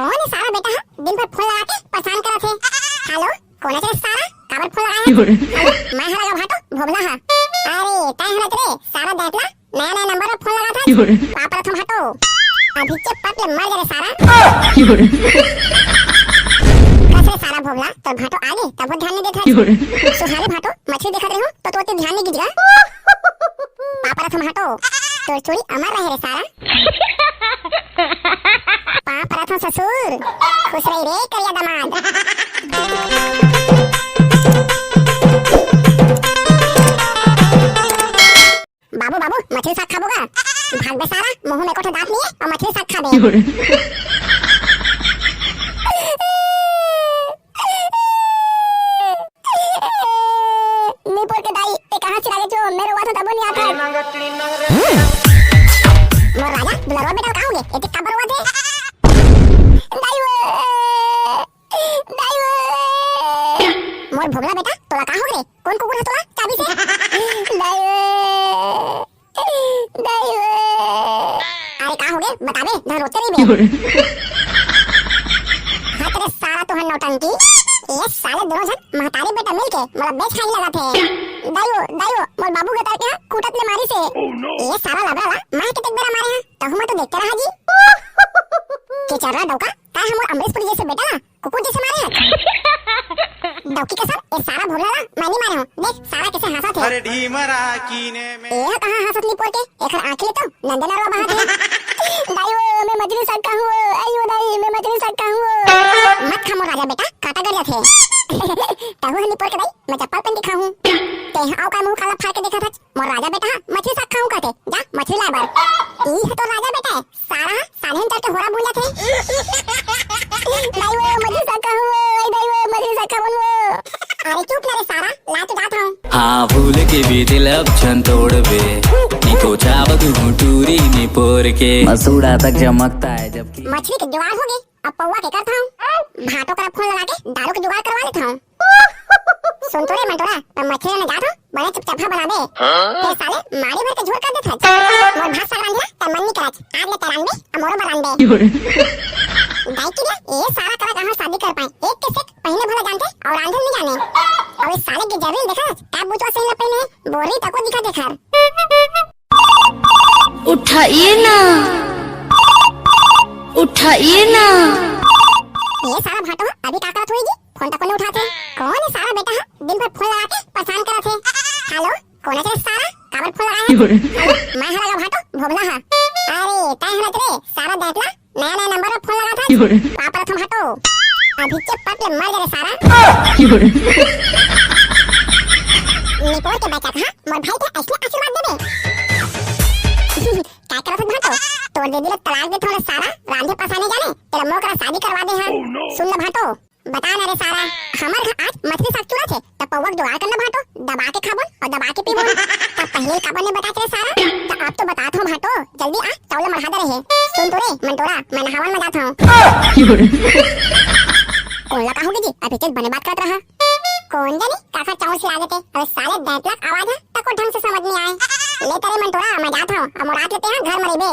कौन है सारा बेटा दिन भर फोन लगा के परेशान करत है। हेलो कौन है सारा काबर फोन लगाया? हेलो मैं हला भाटो भोगला हा। अरे तय हलत रे सारा देखला नया नया नंबर पर फोन लगा था पापा रथम भाटो अभी के पाप ले मर गए सारा। कैसे सारा भोगला तो भाटो आगे तब वो ध्यान नहीं देता। सुहारे भाटो मछली देखत रहे हो तो ध्यान नहीं गिरेगा। पापा रथम भाटो तो चोरी अमर रहे रे सारा। पापा रथम ससुर खुश रही रे करिया दामाद। बाबू बाबू मछली साग खाबोगा? भाग बे सारा मुंह में कोठे दांत नहीं है और मछली साग खाबे। नीपुर के दाई ते कहां से लागे जो मेरे वाला दबो नहीं आता। मोर राजा दुलारो बेटा कहां होगे एते कबर हुआ थे। दाईओ दाईओ मोर भोगला बेटा तोला कहां हो रे कौन कुकुर है तोला चाबी से। दाईओ दाईओ अरे कहां हो गए बताबे ना रोते नहीं बे। हां तेरे सारा तो है नौटंकी ये साले दोनों जन महतारी बेटा मिलके मोला बेच खाई लगा थे। दाईओ दाईओ मोर बाबू गतर के कूटत ले मारी से ये सारा लबड़ा ला मैं कितने बेरा मारे हैं तहु मैं तो देखते रहा जी। के चल रहा डौका का हम अमरीशपुरी जैसे बेटा ना कुकुर जैसे मारे हैं। डौकी का सर ये सारा भोला ला मैं नहीं मारे हूं देख सारा कैसे हंसा थे। अरे ढीमरा कीने में ये कहां हंसत नहीं पोर के एखर आंखें तो नंदनरवा बहा थे। दाईओ मैं मछली साग का हूं आइयो दाई मैं मछली साग का हूं। मत खामो राजा बेटा काटा गड़िया थे। तहु हनी पोर के दाई मैं चप्पल पहन के खाऊं ते आओ का मुंह काला फाड़ के देखा था मोर राजा बेटा मछली साग खाऊं कहते जा मछली ला बार। ई है तो राजा बेटा सारा सालेन चल के होरा बुला थे। दाईओ मछली साग का हूं आई दाईओ मछली साग का हूं। अरे चुप ना रे सारा ला तो जात हूं। हाँ भूल के भी दिल अब छन तोड़ बे निको चावत हूँ टूरी नी पोर के मसूड़ा तक चमकता है जबकि मछली के जुगाड़ हो गई अब पौवा के करता हूँ भाटो का फोन लगा के दारू के जुगाड़ करवा लेता हूँ। सुन तो रे मंटोरा पर मछली ने जात हूँ बड़े चुपचापा बना दे फिर साले मारी भर के झोर कर देता। मोर भात साल बांधिया त मन नहीं करत आज ले तरान बे अमोरो बरान बे। दाई की ले ये सारा करा कहां शादी कर पाए एक के सिक पहले भला जानते और आंधन नहीं जाने और इस साले के जमीन देखा का बुतवा सही न पहने बोरी तको दिखा देखा। उठाइए ना उठाइए ना। ये सारा भाटो अभी का करत होएगी फोन तक नहीं उठाते। कौन है सारा बेटा दिन भर फोन लगा के परेशान करत है। हेलो कौन है सारा काबर फोन लगाया? हेलो मैं हला भाटो भोगला हा। अरे तय हलत रे सारा देखला नया नया नंबर पर फोन लगा था पापा रथम भाटो अभी के पाप ले मर गए सारा। निपोर के बच्चा कहां मोर भाई के असली आशीर्वाद देबे। क्या करत भाटो तोड़ दे दिल तलाक दे थोड़ा सारा रांधे पसाने जाने तेरा मोह करा शादी करवा दे। हां सुन ले भाटो बता ना रे सारा हमर आज मछली साग चुरा थे तब पौवा जुगाड़ करना भाटो दबा के खाबो और दबा के पीबो। तब पहले काबर ने बता के सारा तो अब तो बता हूं भाटो जल्दी आ चावल मरहा दे रहे। सुन तो रे मंटोरा मैं नहावन में जाता हूं। कौन लगा होगी जी अभी तक बने बात करत रहा कौन जानी काका चावल से लागते अरे साले दैतलक आवाज है तको ढंग से समझ नहीं आए। ले तेरे मंटोरा मैं जाता हूं अब रात लेते हैं घर मरे बे।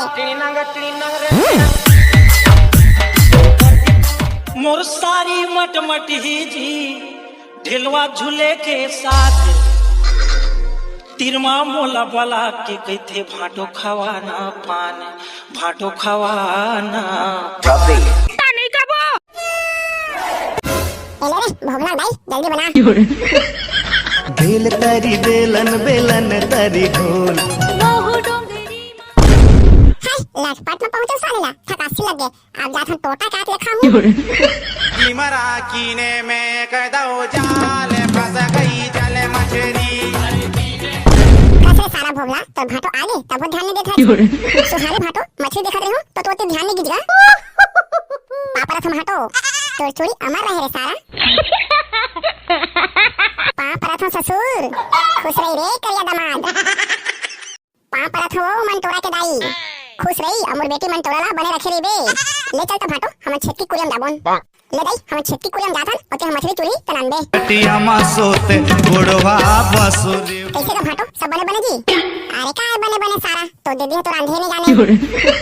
मोर सारी मटमट ही जी ढेलवा झूले के साथ तिरमा मोला बला के कहते भाटो खवाना पान भाटो खवाना एले रे भोगला भाई जल्दी बना। दिल तरी बेलन बेलन तरी ढोल लखपत में पहुंचे साले ला थकासी लग गए अब जात हम टोटा काट ले खाऊं। ढीमरा कीने में कदो जाल फंस गई जल मछली। कैसे सारा भोगला तो भाटो आगे तब वो ध्यान नहीं देता। सुहारे भाटो मछली देखत रहे हो तो ध्यान नहीं गिरेगा। पापा रथम भाटो तो चोरी अमर रहे रे सारा। पापा रथम ससुर खुश रही रे करिया दामाद। पापा रथम मंटोरा के दाई खुश रही अमर बेटी मंटोरा ला बने रखे रे बे। ले चल तो भाटो हम छेद की कुरियम दाबोन। ले गई हम छेती कुलियम जाथन ओते हम मछली चुरी तनन बे टिया मासोते गोड़वा बसुरी कैसे का भाटो सब बने बने जी अरे का बने बने सारा तो दीदी है तो रांधे नहीं जाने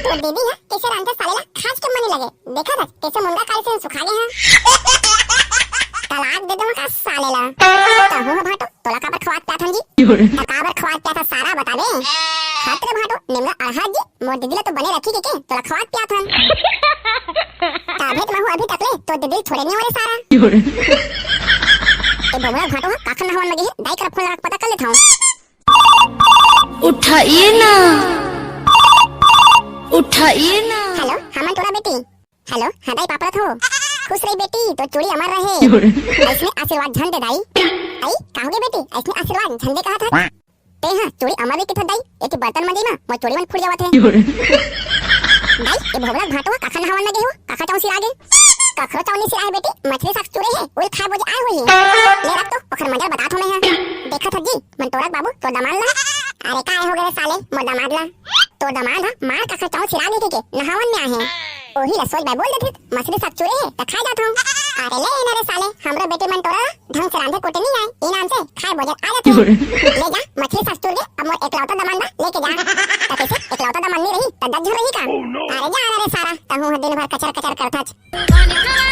तो दीदी है कैसे रांधे सालेला खास के मनी लगे देखा था कैसे मुंडा काल से सुखा गए हैं तलाक दे दूं का सालेला तो हो भाटो तोला का पर खवात प्याथन जी का पर खवात प्याथा सारा बता दे खातिर भाटो निम्न अरहा जी मोर दीदी तो बने रखी के तोला खवात प्याथन ताबेत महु अभी तकले तो दीदी थोड़े नहीं होरे सारा ए बबड़ा भाटो काखन हवन लगे दाई कर फोन लगा पता कर लेता हूं उठाइए ना उठाइए ना हेलो हमन तोरा बेटी हेलो हाँ दाई पापा थो खुश रही बेटी तो चूड़ी अमर रहे ऐसने आशीर्वाद झंडे दाई आई कहोगे बेटी ऐसने आशीर्वाद झंडे कहा था ते हां चूड़ी अमर भी किथा दाई एक बर्तन मंदी ना मैं चूड़ी मन फूट जावत है दाई ए भोगला घाटो काखन हवन लगे हो काखा चौसी आगे कखरो चौनी से आए बेटी मछली साग चूरे है ओल खा बोझ आए हुई है ले रख तो ओखर मजा बता थो मैं है देखा था जी मन तोरक बाबू तो दमान ला अरे काय हो गए साले मोर दमाद ला तो दमाद हा मार कखर चौ सिरा दे के नहावन में आहे ओही रसोई बाय बोल देथे मछली साग चूरे है त खा जात हूं अरे ले ना रे साले हमरा बेटे मन तोरा ढंग से रांधे कोटे नहीं आए इनाम से खाए बोझ आ जाते ले जा मछली साग चूर के अब मोर एकलौता दमान ला लेके जा त कैसे एकलौता दमान नहीं रही त दज्जर रही का अरे जा रे सारा तहु दिन भर कचर कचर करता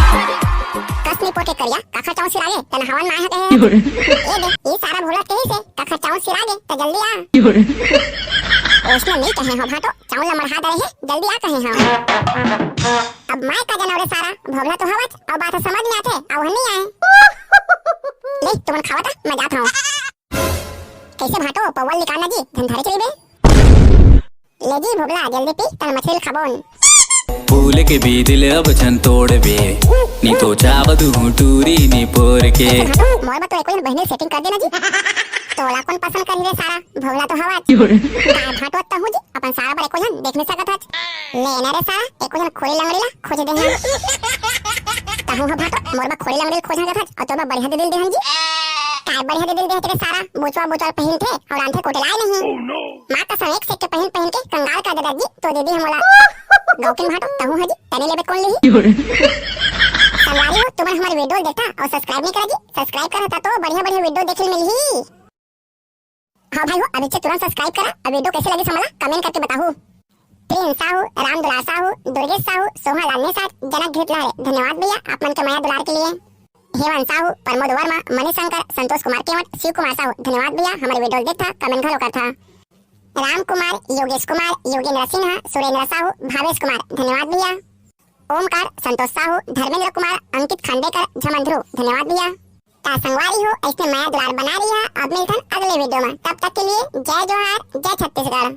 कसनी पोटे करिया काखा चाव सिरागे तन हवन ना है कहे ए दे ये सारा भोला कहीं से काखा चाव सिरागे तो जल्दी आ उसने नहीं कहे हो भाटो चाव ला मरहा दे है जल्दी आ कहे हो अब मैं का जानवरे सारा भोला तो हवत अब बात समझ में आते अब नहीं आए ले तुम खावा था मैं जाता हूं कैसे भाटो पवल निकालना जी धंधारे चली बे ले जी भोला जल्दी पी तन मछली खाबोन फूल के भी दिल अब छन तोड़बे नी तो चावदु टूरी नी पोर के मोर बा तो एको जन बहने सेटिंग कर देना जी तोला कौन पसंद करी रे सारा भोला तो हवा का भाटो त हो जी अपन सारा पर एको जन देख नहीं सकत है लेना रे सारा एको जन खोली लंगड़ी ला खोज दे हैं त हो भाटो मोर बा खोली लंगड़ी खोज सकत है और तो बा बढ़िया दे दिल दे हैं जी काय बढ़िया दे दिल दे तेरे सारा बोचवा बोचल पहन थे और आंथे कोटे लाए नहीं मां का सब एक से के पहन के कंगाल कर दे जी तो दीदी हमला गौकिन भाटो तहु है जी तने लेबे कौन ली संगवारी हो तुम्हें हमारी वीडियो देखा और सब्सक्राइब नहीं करा जी सब्सक्राइब करा तो बढ़िया बढ़िया वीडियो देखे मिली हाँ भाई हो अभी से तुरंत सब्सक्राइब करा और वीडियो कैसे लगी समझला कमेंट करके बताओ प्रिंस साहू राम दुलार साहू दुर्गेश साहू सोहा लालने साथ जनक घिट लारे धन्यवाद भैया आप मन के माया दुलार के लिए हेमंत साहू प्रमोद वर्मा मनीष शंकर संतोष कुमार केवट शिव कुमार साहू धन्यवाद भैया हमारे वीडियो देखा कमेंट घलो करता राम कुमार योगेश कुमार योगेंद्र सिन्हा सुरेंद्र साहू भावेश कुमार धन्यवाद भैया ओमकार संतोष साहू धर्मेंद्र कुमार अंकित खांडेकर झमन ध्रुव धन्यवाद भैया ता संगवारी हो ऐसे माया दुलार बना रही है अब मिलते हैं अगले वीडियो में तब तक के लिए जय जोहार जय छत्तीसगढ़।